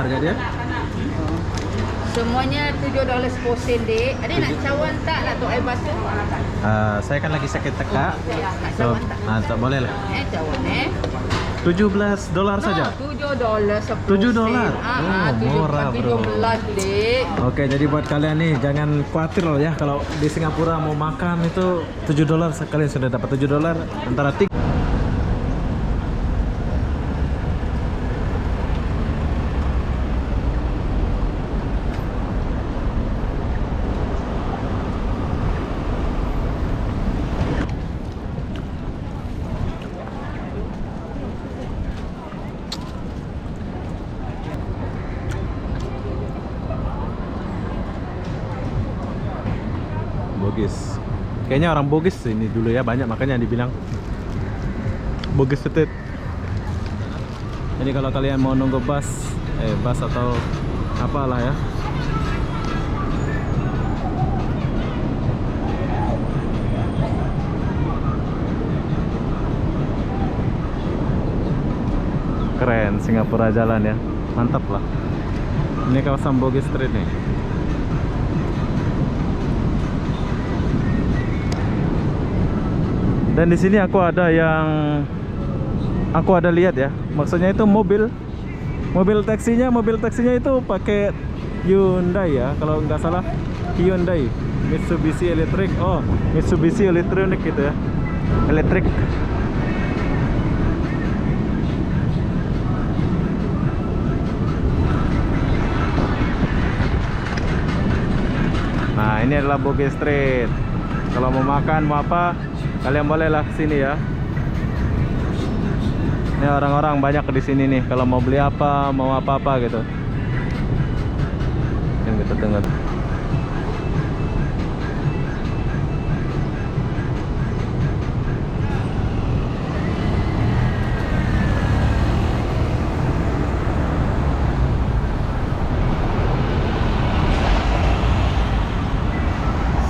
harga dia? Semuanya $7 porsen, dek. Ada nak cawan tak lah untuk air batu? Saya kan lagi sakit teka. Nak So, cawan tak? tak boleh lah. Cawan $17 saja. $7 seporsen. $7? Oh, murah, bro. 17, dek. Oke, jadi buat kalian nih jangan khawatir loh ya kalau di Singapura mau makan itu $7 kalian sudah dapat $7 antara Bugis. Kayaknya orang Bugis ini dulu ya, banyak makanya dibilang Bugis Street. Jadi kalau kalian mau nunggu bus atau apalah ya, keren Singapura jalan ya, mantap lah. Ini kawasan Bugis Street nih. Dan di sini aku ada lihat ya, maksudnya itu mobil taksinya itu pakai Hyundai ya, kalau nggak salah Hyundai, Mitsubishi Electric. Oh, Mitsubishi Electronic gitu ya, elektrik. Nah, ini adalah Bugis Street. Kalau mau makan mau apa, kalian bolehlah sini ya. Ini orang-orang banyak di sini nih. Kalau mau beli apa, mau apa-apa gitu. Yang kita dengar.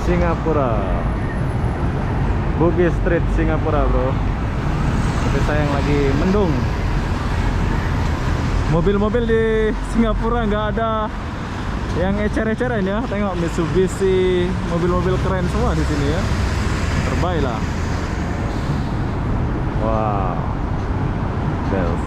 Singapura, Bugis Street Singapura, bro. Tapi sayang lagi mendung. Mobil-mobil di Singapura nggak ada yang ecer-eceran ya. Tengok Mitsubishi, mobil-mobil keren semua di sini ya. Terbaik lah. Wow. Bells.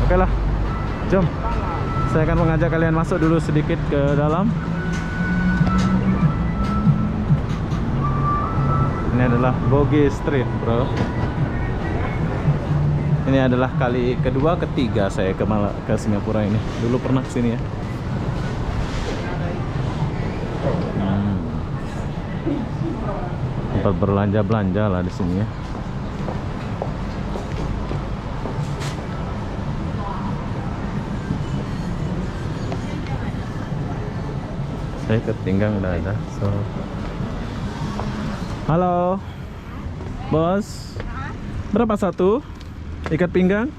Oke lah, jom. Saya akan mengajak kalian masuk dulu sedikit ke dalam. Ini adalah Bugis Street, bro. Ini adalah kali kedua ketiga saya ke Singapura ini. Dulu pernah kesini ya. Tempat belanja lah di sini ya. Saya ikat pinggang udah ada. So, halo, bos. Berapa satu ikat pinggang?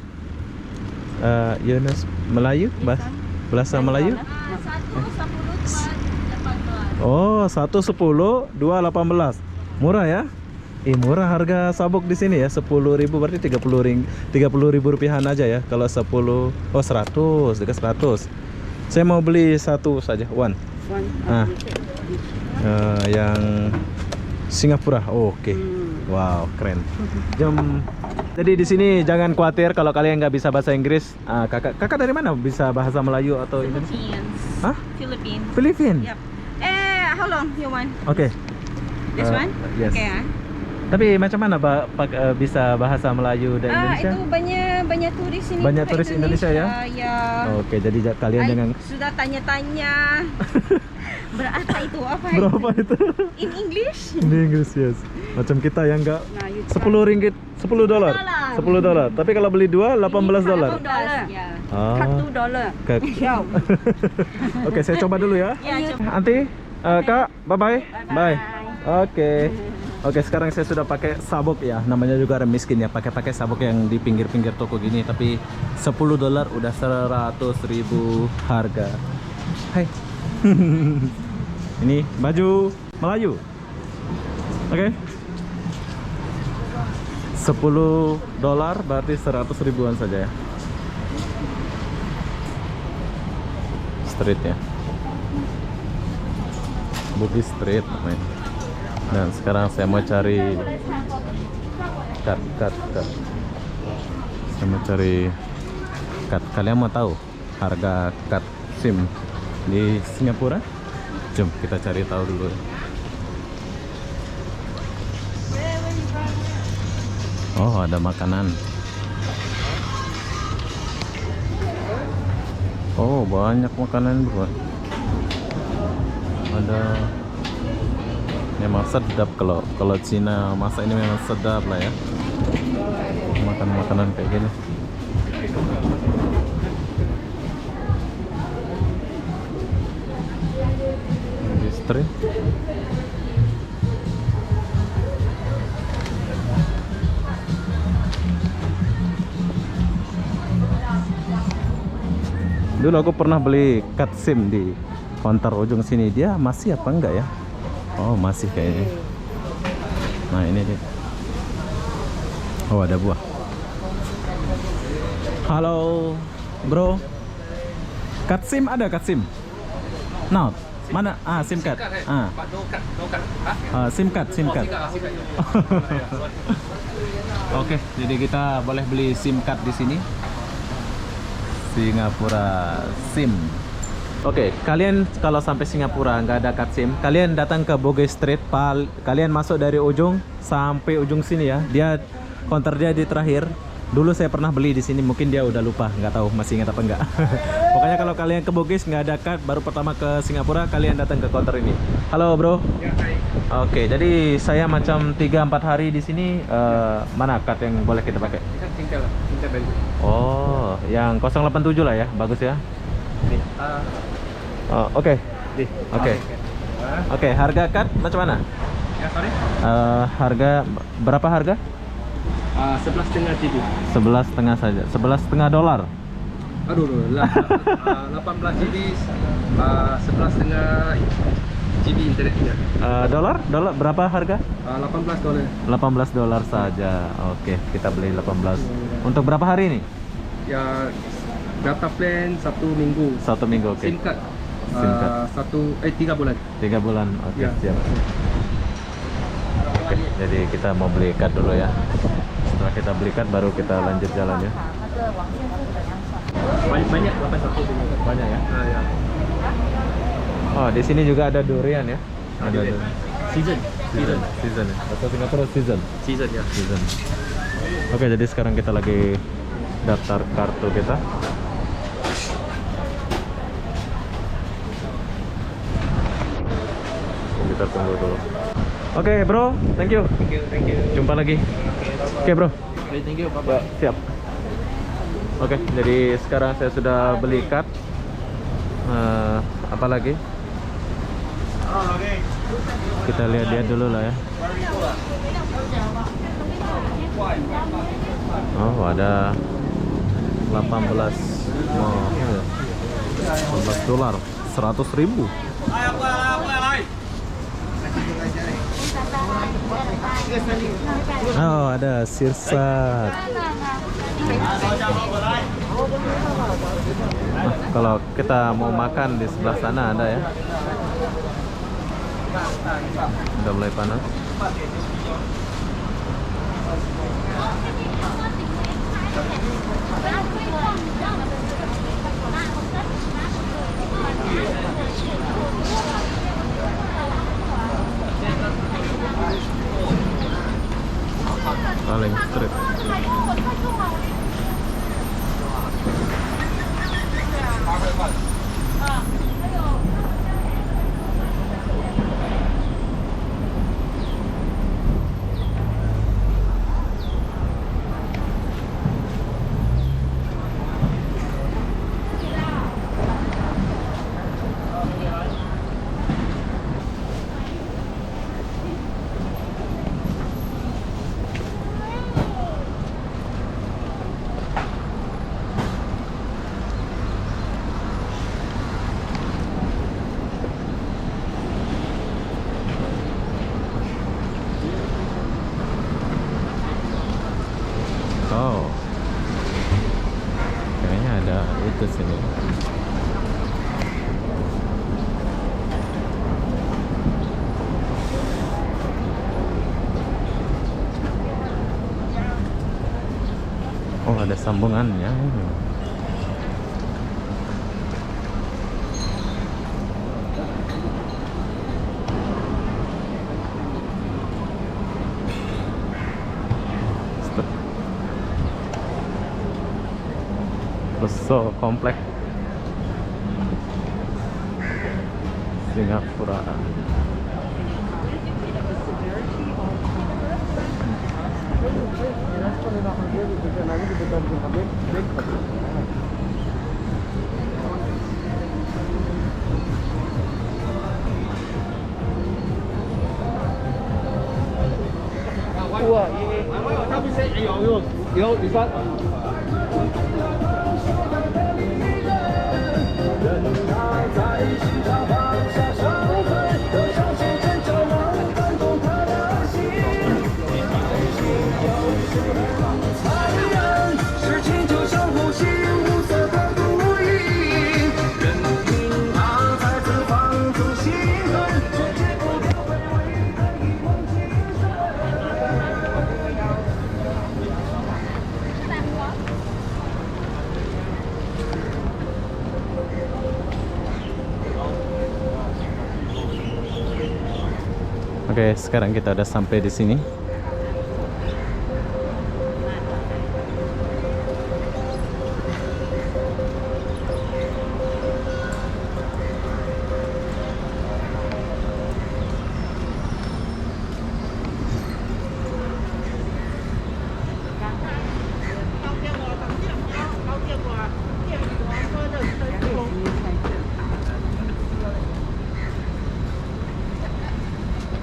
Yunus Melayu, bahasa Melayu? Oh, 110, 218. Murah ya? Murah harga sabuk di sini ya. 10.000 berarti 30.000 rupiahan aja ya. Kalau 10, oh 100, dekat 100. Saya mau beli satu saja, one. Yang Singapura. Oke. Wow, keren. Jadi di sini jangan khawatir kalau kalian nggak bisa bahasa Inggris. Kakak dari mana? Bisa bahasa Melayu atau Indonesia? Hah? Philippines. Filipin. Yep. How long you want? Oke. This one? Yes. Okay. Tapi macam mana bisa bahasa Melayu dan Indonesia? Itu banyak turis ini. Banyak turis Indonesia ya? Ya. Oke, jadi kalian jangan sudah tanya-tanya. Berapa itu? Apa berapa itu? In English? In English, yes. Macam kita yang enggak $10, $10. Tapi kalau beli dua $18. Ya. $1. Oke, saya coba dulu ya. Aunty, Kak, bye. Oke, sekarang saya sudah pakai sabuk ya. Namanya juga orang miskin ya, pakai sabuk yang di pinggir-pinggir toko gini. Tapi $10 udah 100.000 harga. Hai. Ini baju Melayu. Oke. $10 berarti 100 ribuan saja ya. Street ya. Bugis Street namanya. Dan sekarang saya mau cari cut. Saya mau cari cut. Kalian mau tahu harga cut SIM di Singapura? Jom kita cari tahu dulu. Oh, ada makanan. Oh, banyak makanan bro. Ada. Memang sedap kalau Cina masak ini memang sedap lah ya. Makan makanan kayak gini. Street. Dulu aku pernah beli cut SIM di counter ujung sini. Dia masih apa enggak ya? Oh, masih kayaknya. Nah, ini dia. Oh, ada buah. Halo, bro. Cut SIM ada cut SIM? Nah, mana? Ah, SIM card. Ah. SIM card. Oke, jadi kita boleh beli SIM card di sini. Singapura SIM. Oke, kalian kalau sampai Singapura nggak ada card SIM, kalian datang ke Bugis Street. Kalian masuk dari ujung sampai ujung sini ya. Dia counter dia di terakhir. Dulu saya pernah beli di sini, mungkin dia udah lupa, nggak tahu masih ingat apa enggak. Pokoknya kalau kalian ke Bugis nggak ada card, baru pertama ke Singapura, kalian datang ke counter ini. Halo bro. Ya, hai. Oke, jadi saya macam 3-4 hari di sini. Mana card yang boleh kita pakai? Ini kan tinggal beli. Oh, yang 087 lah ya, bagus ya. Nih, Oh, oke. di. Oke. Oke, harga card macam mana? Ya, sorry. Harga berapa harga? 11,5 GB. 11,5 saja. $11,5. Aduh, 18 GB, 11,5 GB internetnya. Dolar berapa harga? $18. $18 saja. Oke, kita beli 18. Untuk berapa hari ini? Ya, data plan 1 minggu. 1 minggu, oke. SIM card. SIM card. 3 bulan. 3 bulan. Oke, Ya. siap. Oke, jadi kita mau beli card dulu ya. Setelah kita beli card baru kita lanjut jalan ya. Banyak 81 sini. Banyak ya. Ya. Oh, di sini juga ada durian ya. Ada Durian. durian. Season ya. Atau Singapura season. Season ya. Season. Oke, jadi sekarang kita lagi daftar kartu kita. Kita tunggu dulu. Oke, bro, thank you. Thank you. Jumpa lagi. Oke, bro. Thank you. Ya, siap. Oke, jadi sekarang saya sudah beli card. Apa lagi? Kita lihat dulu lah ya. Oh, ada 18. Oh, iya. $18, 100.000. Oh, ada sirsat. Nah, kalau kita mau makan di sebelah sana ada ya. Udah mulai panas. Paling strip. Oh, ada sambungannya. So komplek Singapura. Oke, sekarang kita udah sampai di sini.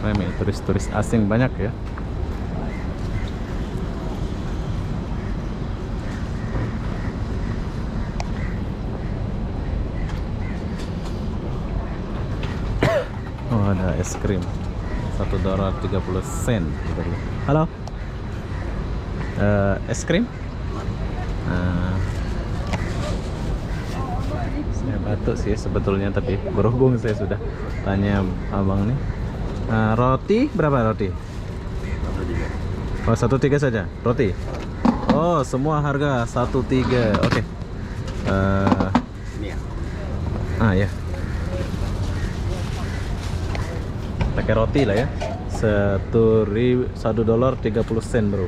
Ramai turis-turis asing banyak ya. Oh, ada es krim $1.30. Halo, es krim? Saya batuk sih sebetulnya, tapi berhubung saya sudah tanya abang nih. Roti berapa roti? 1.3. Oh, 1.3 saja roti. Oh, semua harga 1.3. Oke. Ya. Pakai roti lah ya. $1.30 bro.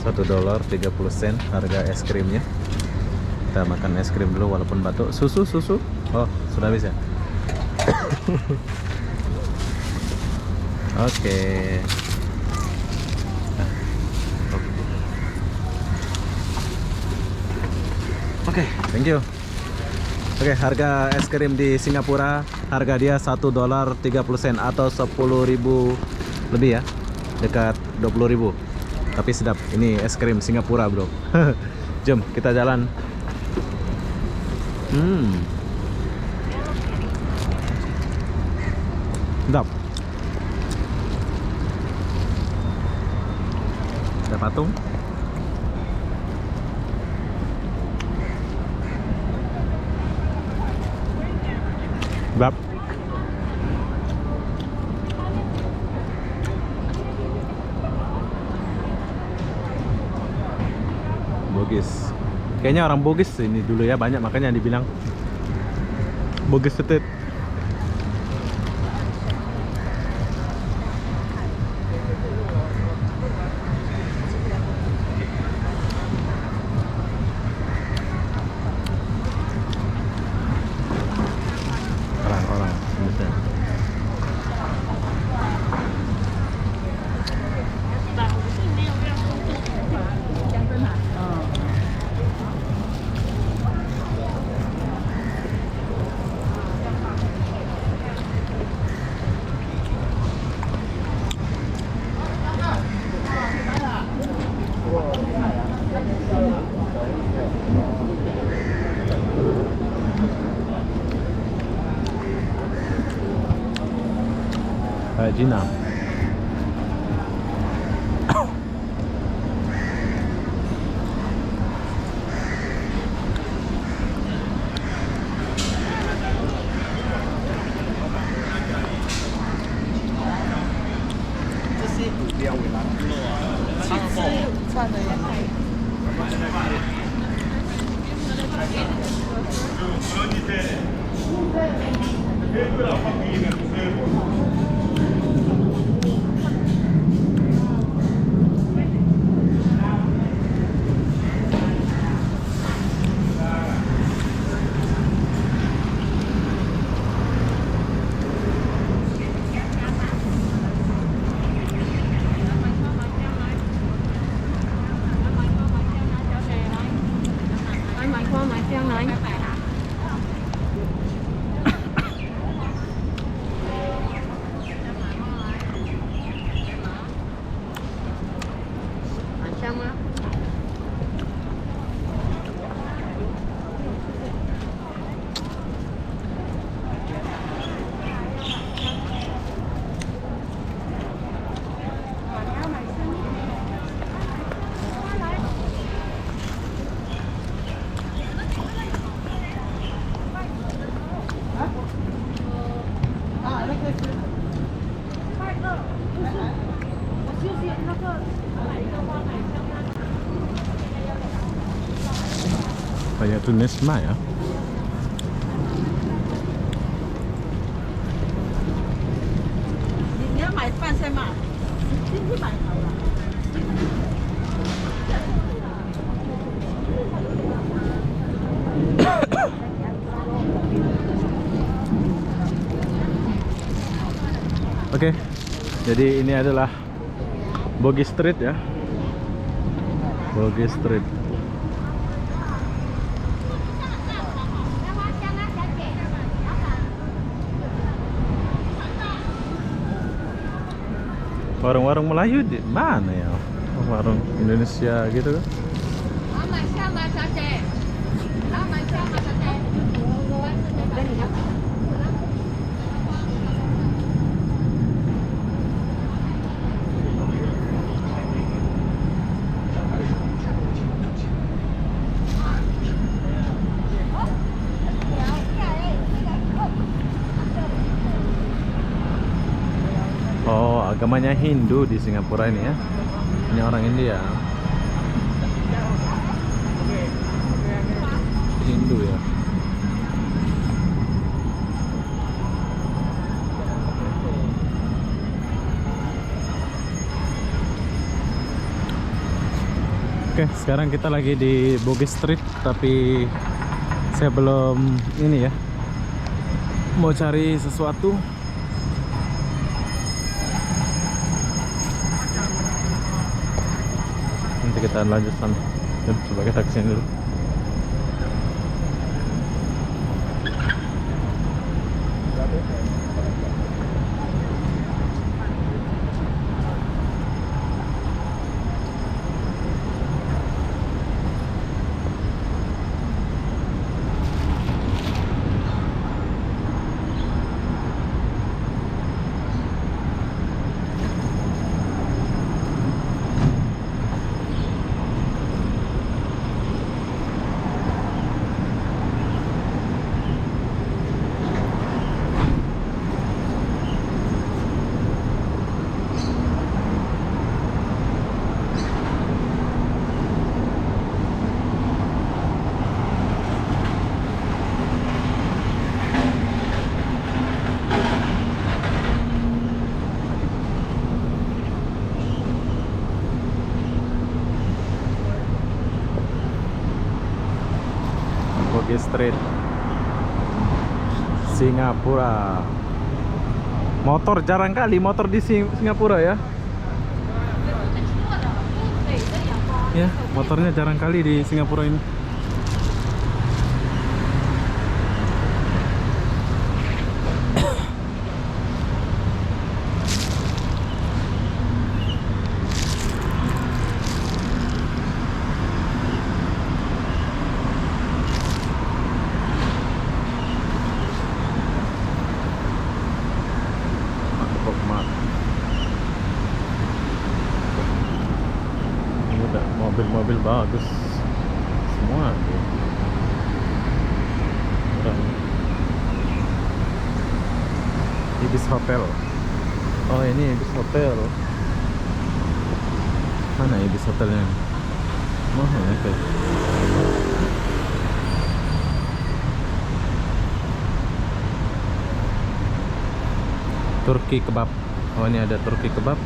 $1.30 harga es krimnya. Kita makan es krim dulu walaupun batuk. Susu. Oh, sudah bisa. Oke. Oke, thank you. Oke, harga es krim di Singapura, harga dia $1.30 atau 10.000 lebih ya, dekat 20.000. Tapi sedap, ini es krim Singapura bro. Jom kita jalan. Sedap. Ada patung. Sedap. Bugis. Kayaknya orang Bugis ini dulu ya, banyak makanya dibilang Bugis Street. Orang-orang Indonesia. Gina.吃午饭的人。Macam lah. Kayak Tunisma ya. Oke, jadi ini adalah Bugis Street ya. Bugis Street. Warung-warung Melayu di mana ya? Oh, warung Indonesia gitu kan? Oh, agamanya Hindu di Singapura ini ya. Ini orang India. Hindu ya. Oke, sekarang kita lagi di Bugis Street, tapi saya belum ini ya. Mau cari sesuatu. Nanti kita lanjut sana. Coba kita kesini dulu. Bugis Street, Singapura. Motor jarang kali motor di Singapura ya. Ya, motornya jarang kali di Singapura ini. Ini udah mobil-mobil bagus semua tuh. Ibis Hotel. Oh, ini Ibis Hotel. Mana Ibis Hotelnya? Mahal ya kayak. Turki kebab. Oh, ini ada Turki kebab.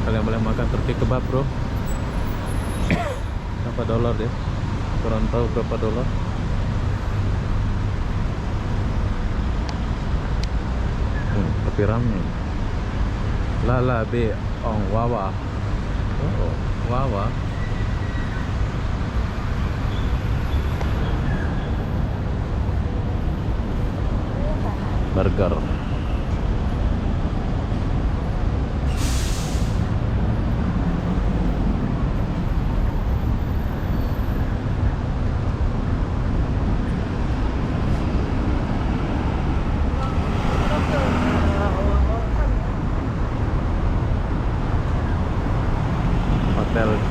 Kalian boleh makan Turki kebab, bro. Berapa dolar ya? Kurang tahu berapa dolar. Tapi ramai. Lala be on wawa. Oh, wawa. Burger. Hotel G.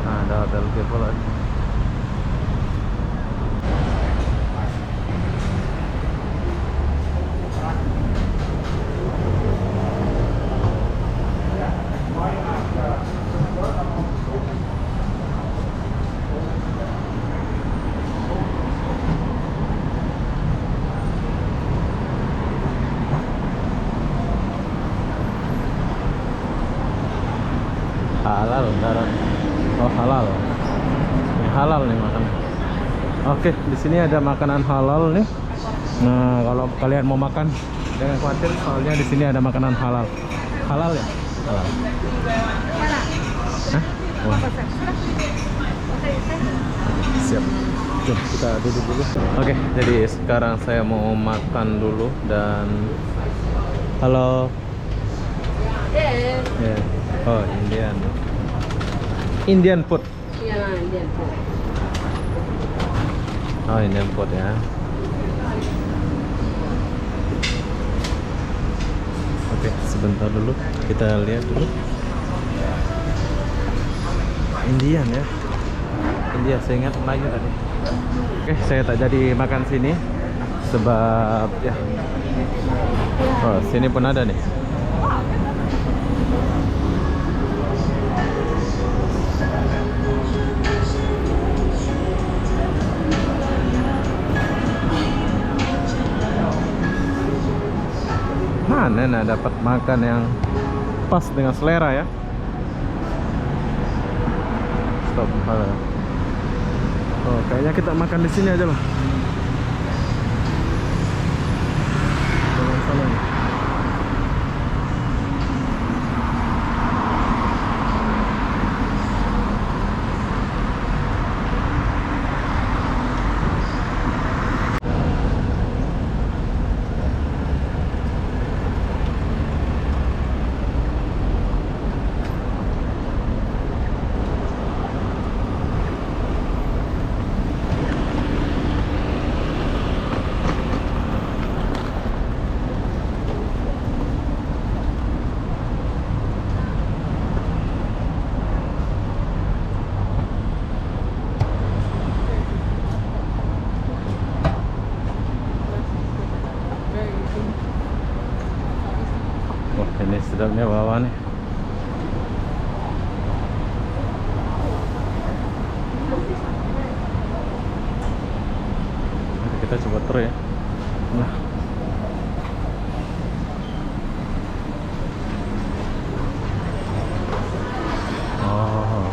Nah, ada Hotel G pula. Halal, beneran. Oh, halal. Ini halal nih makanan. Oke, di sini ada makanan halal nih. Nah, kalau kalian mau makan jangan khawatir, soalnya di sini ada makanan halal. Halal ya? Halal. Hah? Oh. Siap. Jom kita duduk dulu. Oke, jadi sekarang saya mau makan dulu dan halo. Ya. Oh, Indian food. Iya, Indian food. Oh, Indian food ya. Oke, sebentar dulu kita lihat dulu. Indian ya. India, saya ingat Melayu tadi. Oke, saya tak jadi makan sini sebab ya. Oh, sini pun ada nih. Mana nah dapat makan yang pas dengan selera ya. Stop. Oh, kayaknya kita makan di sini aja lah. Jangan salah nih. Wah, ini sedapnya bawah nih. Kita coba terus ya. Nah. Oh.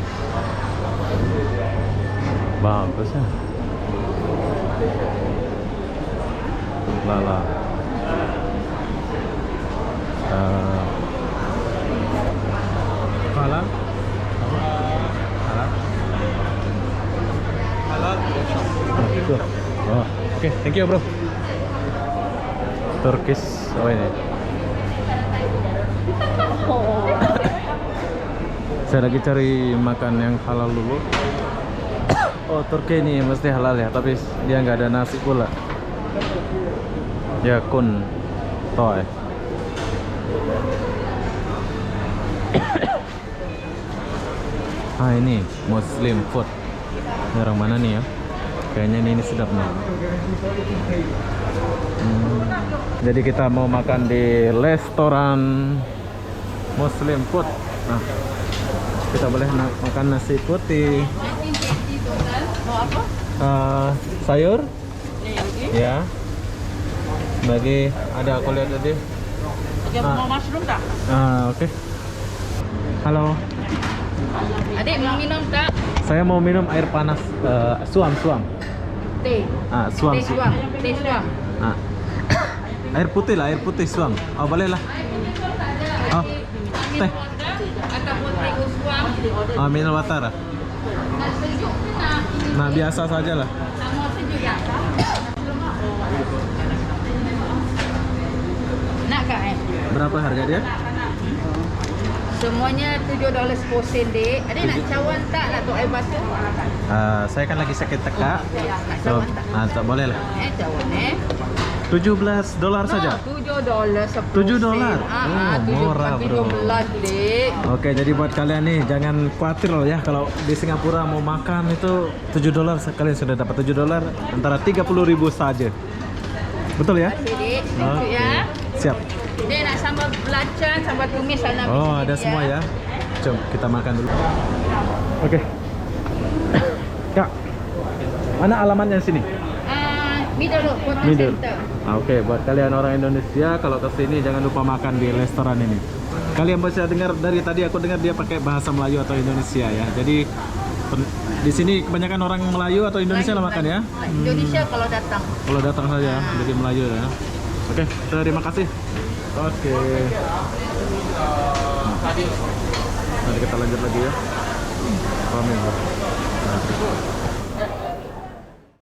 Bagus ya. Lala. Halal? Halal? Halal? Oh, oke, thank you bro. Turkish, oh ini. Saya lagi cari makan yang halal dulu. Oh, Turki ini mesti halal ya, tapi dia nggak ada nasi pula. Ya kun toy. Ah, ini Muslim food. Ini orang mana nih ya? Kayaknya ini sedap nih. Jadi kita mau makan di restoran Muslim food. Nah, kita boleh makan nasi putih. Mau apa? Sayur? Ya. Bagi ada aku lihat tadi. Mau mushroom tak? Oke. Halo. Adik mau minum tak? Saya mau minum air panas suam. Teh. Suam. Teh suam. Teh suam. Air putih suam. Oh, boleh lah. Oh, teh. Ataupun teh suam. Mineral water. Nak sejuk ke nak? Nah, biasa saja lah. Tak mau sejuk ya? Nak kak Berapa harga dia? Semuanya $7 seposen dek. Adik nak cawan tak lah tu air batu? Saya kan lagi sakit tekak. Nak So, cawan tak? tak boleh lah. Cawan $17 saja. $7 seposen. $7? Murah, bro. 17 dek. Oke, jadi buat kalian nih jangan khawatir loh ya kalau di Singapura mau makan itu $7 kalian sudah dapat $7 antara 30.000 saja. Betul ya? Okey dek. Oke. Tunggu ya. Siap. Dek nak sambal belacan, sambal tumis sana. Oh, ada semua ya. Jom kita makan dulu. Oke. Kak, mana alamatnya sini? Middle Road, Kota Middle. Center. Oke, buat kalian orang Indonesia kalau ke sini jangan lupa makan di restoran ini. Kalian bisa dengar dari tadi aku dengar dia pakai bahasa Melayu atau Indonesia ya. Jadi di sini kebanyakan orang Melayu atau Indonesia lah makan ya. Indonesia kalau datang. Kalau datang saja jadi Melayu ya. Oke, terima kasih. Oke. Nanti kita lanjut lagi ya. Paham ya, Bro? Nah.